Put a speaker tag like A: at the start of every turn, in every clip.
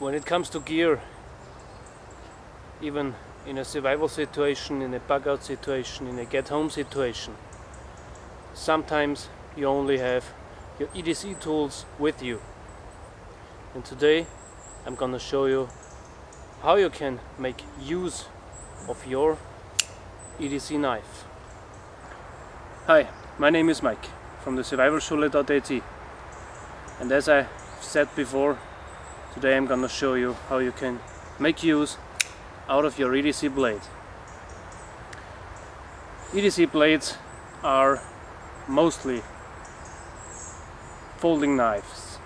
A: When it comes to gear, even in a survival situation, in a bug out situation, in a get home situation, sometimes you only have your EDC tools with you. And today I'm gonna show you how you can make use of your EDC knife. Hi, my name is Mike from the Survivalschule.at, and as I said before, today I'm gonna show you how you can make use out of your EDC blade. EDC blades are mostly folding knives.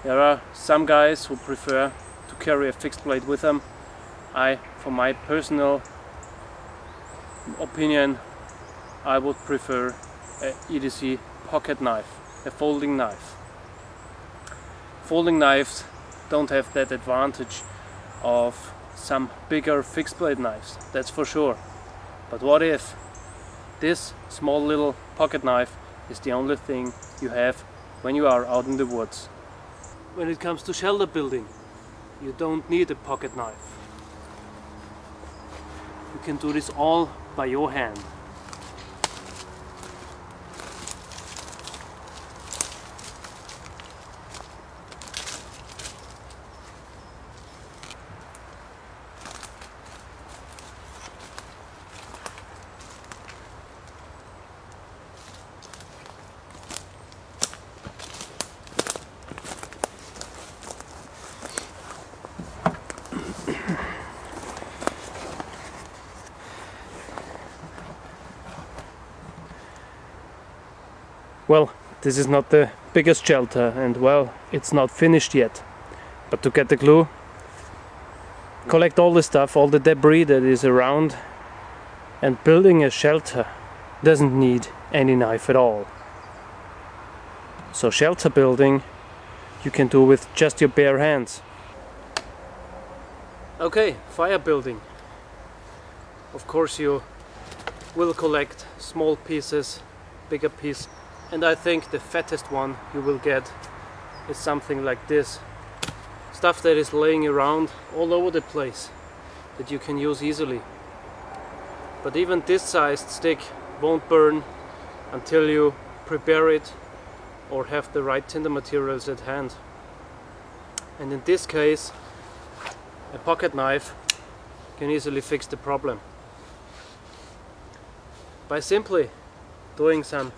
A: There are some guys who prefer to carry a fixed blade with them. For my personal opinion, I would prefer a EDC pocket knife, a folding knife. Folding knives don't have that advantage of some bigger fixed blade knives, that's for sure. But what if this small little pocket knife is the only thing you have when you are out in the woods? When it comes to shelter building, you don't need a pocket knife. You can do this all by your hand. Well, this is not the biggest shelter, and well, it's not finished yet. But to get the clue, collect all the stuff, all the debris that is around, and building a shelter doesn't need any knife at all. So shelter building you can do with just your bare hands. Okay, fire building. Of course you will collect small pieces, bigger piece. And I think the fattest one you will get is something like this. Stuff that is laying around all over the place that you can use easily. But even this sized stick won't burn until you prepare it or have the right tinder materials at hand. And in this case, a pocket knife can easily fix the problem. By simply doing some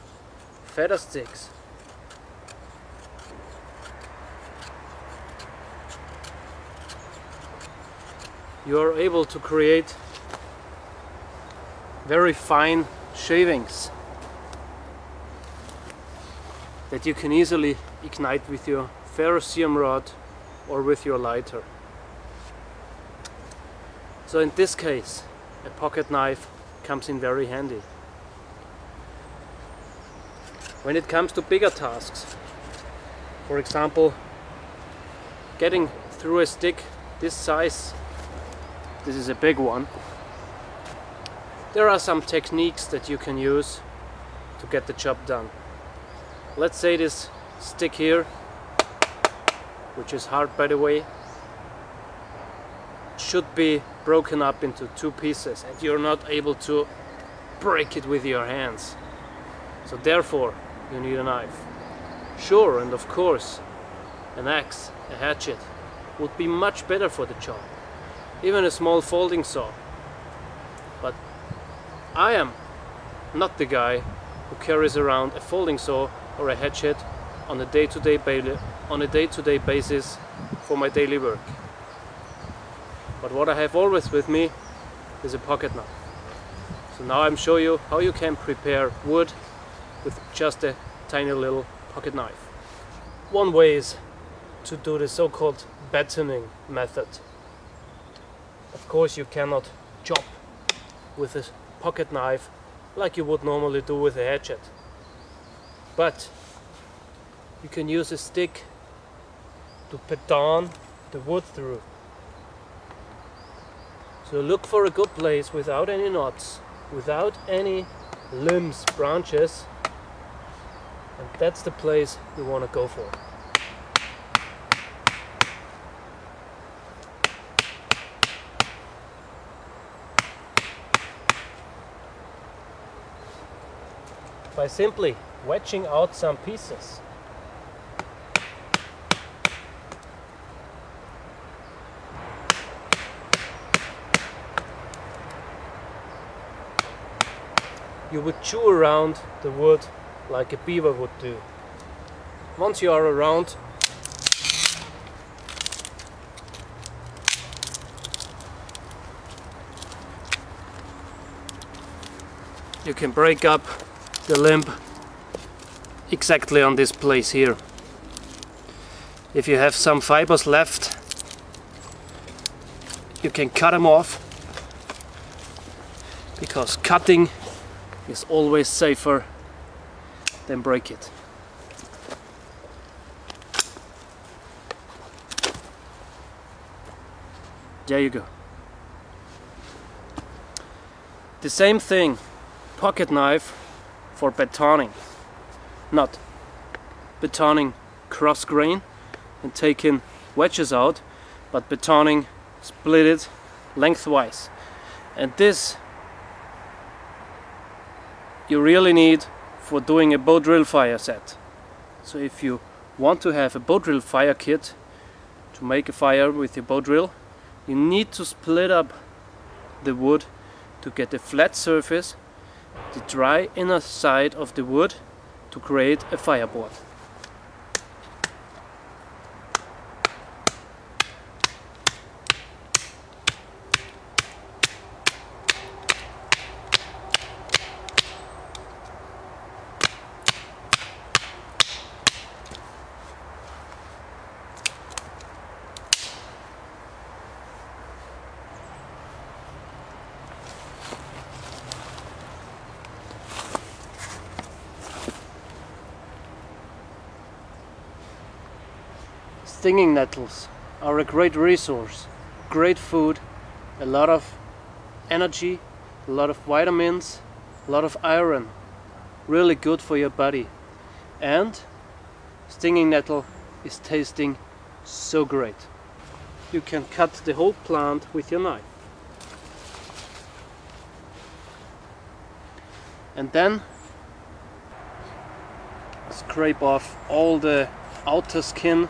A: feather sticks. You are able to create very fine shavings that you can easily ignite with your ferrocerium rod or with your lighter. So in this case, a pocket knife comes in very handy. When it comes to bigger tasks, for example, getting through a stick this size, this is a big one, there are some techniques that you can use to get the job done. Let's say this stick here, which is hard by the way, should be broken up into two pieces and you're not able to break it with your hands. So therefore, you need a knife. Sure, and of course, an axe, a hatchet, would be much better for the job. Even a small folding saw. But I am not the guy who carries around a folding saw or a hatchet on a day-to-day basis for my daily work. But what I have always with me is a pocket knife. So now I'm showing you how you can prepare wood with just a tiny little pocket knife. One way is to do the so-called battoning method. Of course you cannot chop with a pocket knife like you would normally do with a hatchet. But you can use a stick to baton the wood through. So look for a good place without any knots, without any limbs, branches, and that's the place you want to go for. by simply wedging out some pieces. You would chew around the wood like a beaver would do. Once you are around, you can break up the limb exactly on this place here. If you have some fibers left, you can cut them off, because cutting is always safer than break it. There you go. The same thing, pocket knife for batoning. Not batoning cross grain and taking wedges out, but batoning split it lengthwise. And this you really need for doing a bow drill fire set. So if you want to have a bow drill fire kit to make a fire with your bow drill, you need to split up the wood to get a flat surface, the dry inner side of the wood, to create a fireboard. Stinging nettles are a great resource, great food, a lot of energy, a lot of vitamins, a lot of iron, really good for your body. And stinging nettle is tasting so great. You can cut the whole plant with your knife. And then scrape off all the outer skin.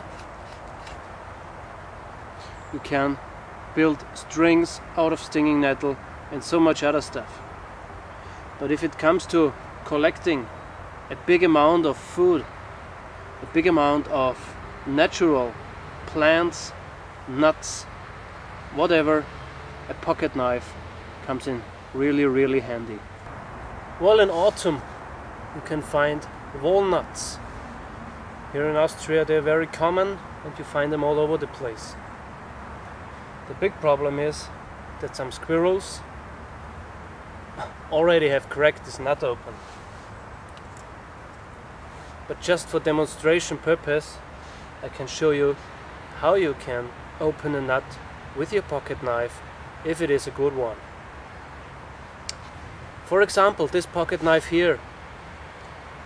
A: You can build strings out of stinging nettle and so much other stuff. But if it comes to collecting a big amount of food, a big amount of natural plants, nuts, whatever, a pocket knife comes in really handy. Well, in autumn you can find walnuts. Here in Austria they're very common and you find them all over the place. The big problem is that some squirrels already have cracked this nut open. But just for demonstration purpose, I can show you how you can open a nut with your pocket knife if it is a good one. For example, this pocket knife here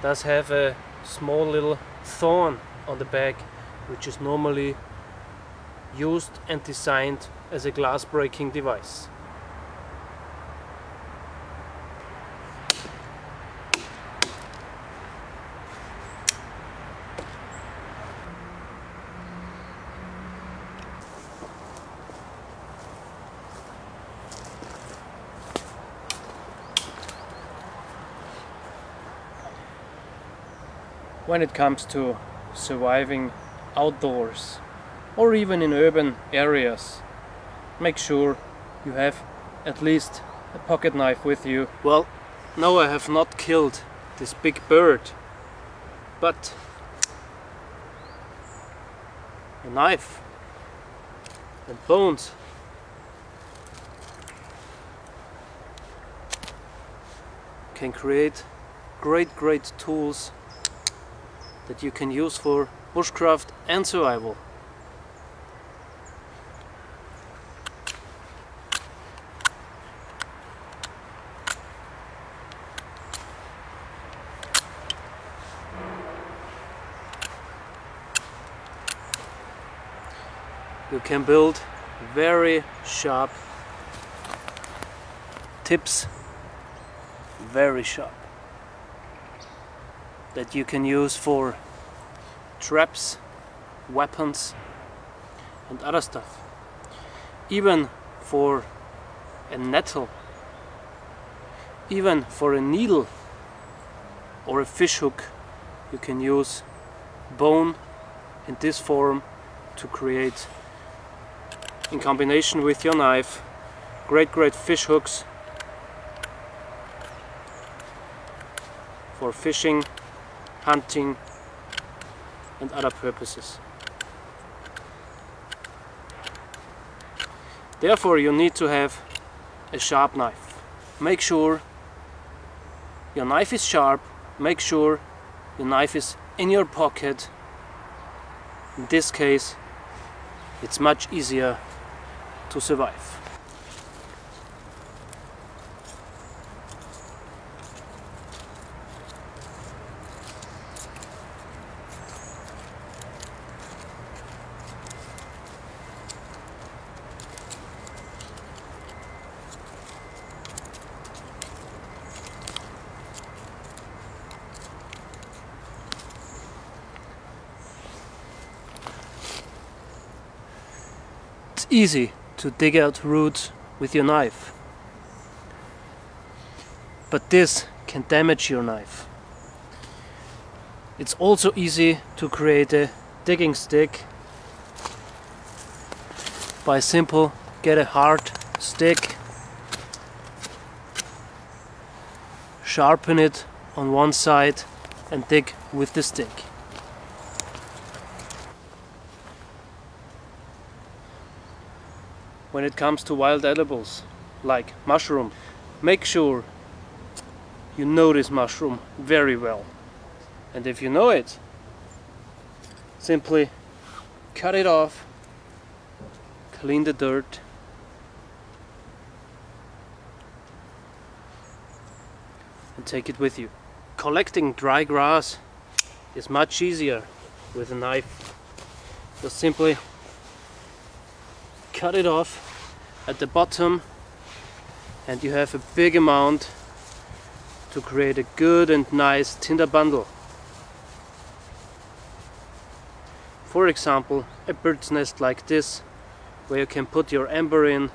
A: does have a small little thorn on the back, which is normally used and designed as a glass breaking device. When it comes to surviving outdoors or even in urban areas, make sure you have at least a pocket knife with you. Well, no, I have not killed this big bird, but a knife and bones can create great tools that you can use for bushcraft and survival. You can build very sharp tips, very sharp. that you can use for traps, weapons and other stuff. Even for a nettle, even for a needle or a fish hook, you can use bone in this form to create, in combination with your knife, great fish hooks for fishing, hunting and other purposes. Therefore you need to have a sharp knife. Make sure your knife is sharp, make sure your knife is in your pocket. In this case it's much easier to survive. It's easy to dig out roots with your knife, but this can damage your knife. It's also easy to create a digging stick by simple get a hard stick, sharpen it on one side and dig with the stick. When it comes to wild edibles like mushroom, make sure you know this mushroom very well, and if you know it, simply cut it off, clean the dirt, and take it with you. Collecting dry grass is much easier with a knife. Just simply cut it off at the bottom and you have a big amount to create a good and nice tinder bundle. For example, a bird's nest like this, where you can put your amber in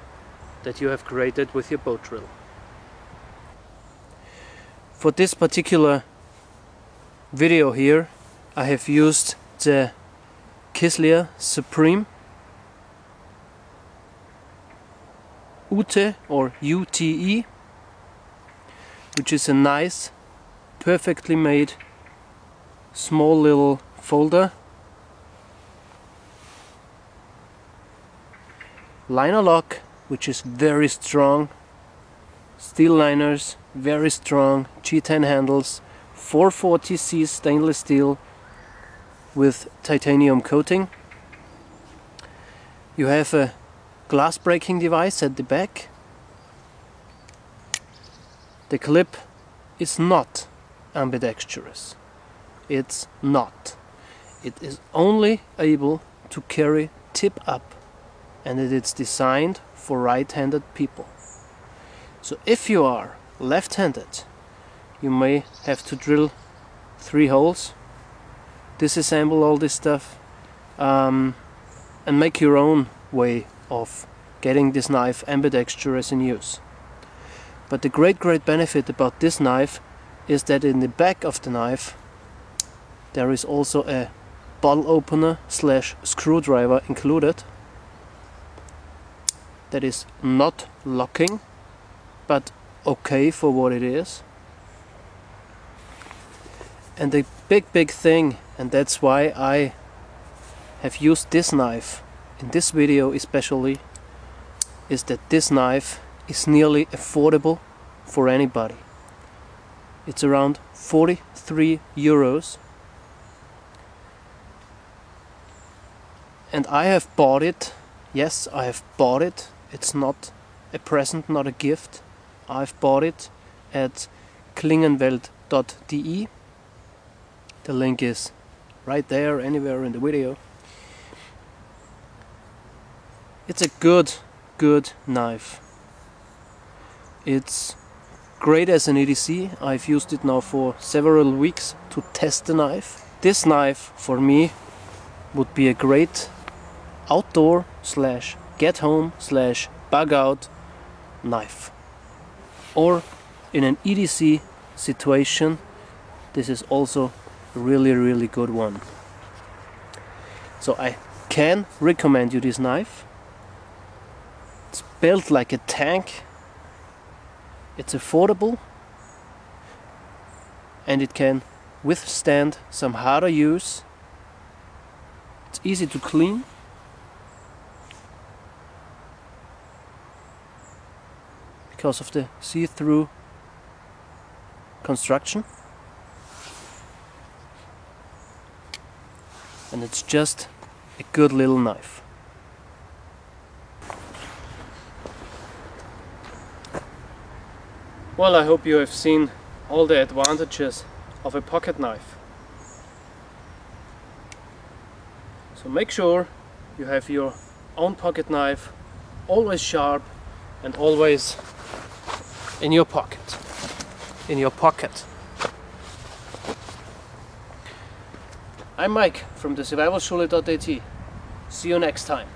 A: that you have created with your bow drill. For this particular video here, I have used the Kizlyar Supreme UTE or UTE, which is a nice, perfectly made, small little folder. Liner lock, which is very strong. Steel liners, very strong. G10 handles, 440C stainless steel with titanium coating. You have a glass breaking device at the back. The clip is not ambidextrous. It's not. It is only able to carry tip up, and it is designed for right-handed people. So if you are left-handed, you may have to drill 3 holes, disassemble all this stuff, and make your own way of getting this knife ambidextrous in use. But the great benefit about this knife is that in the back of the knife there is also a bottle opener / screwdriver included that is not locking, but okay for what it is. And the big thing, and that's why I have used this knife in this video especially, is that this knife is nearly affordable for anybody. It's around 43 euros, and I have bought it. Yes, I have bought it. It's not a present, not a gift. I've bought it at klingenwelt.de. The link is right there, anywhere in the video. It's a good knife. It's great as an EDC. I've used it now for several weeks to test the knife. This knife for me would be a great outdoor slash get home slash bug out knife. Or in an EDC situation, this is also a really good one. So I can recommend you this knife. It's built like a tank. It's affordable, and it can withstand some harder use. It's easy to clean. Because of the see-through construction. And it's just a good little knife. Well, I hope you have seen all the advantages of a pocket knife. So make sure you have your own pocket knife always sharp and always in your pocket. I'm Mike from the Survivalschule.at. See you next time.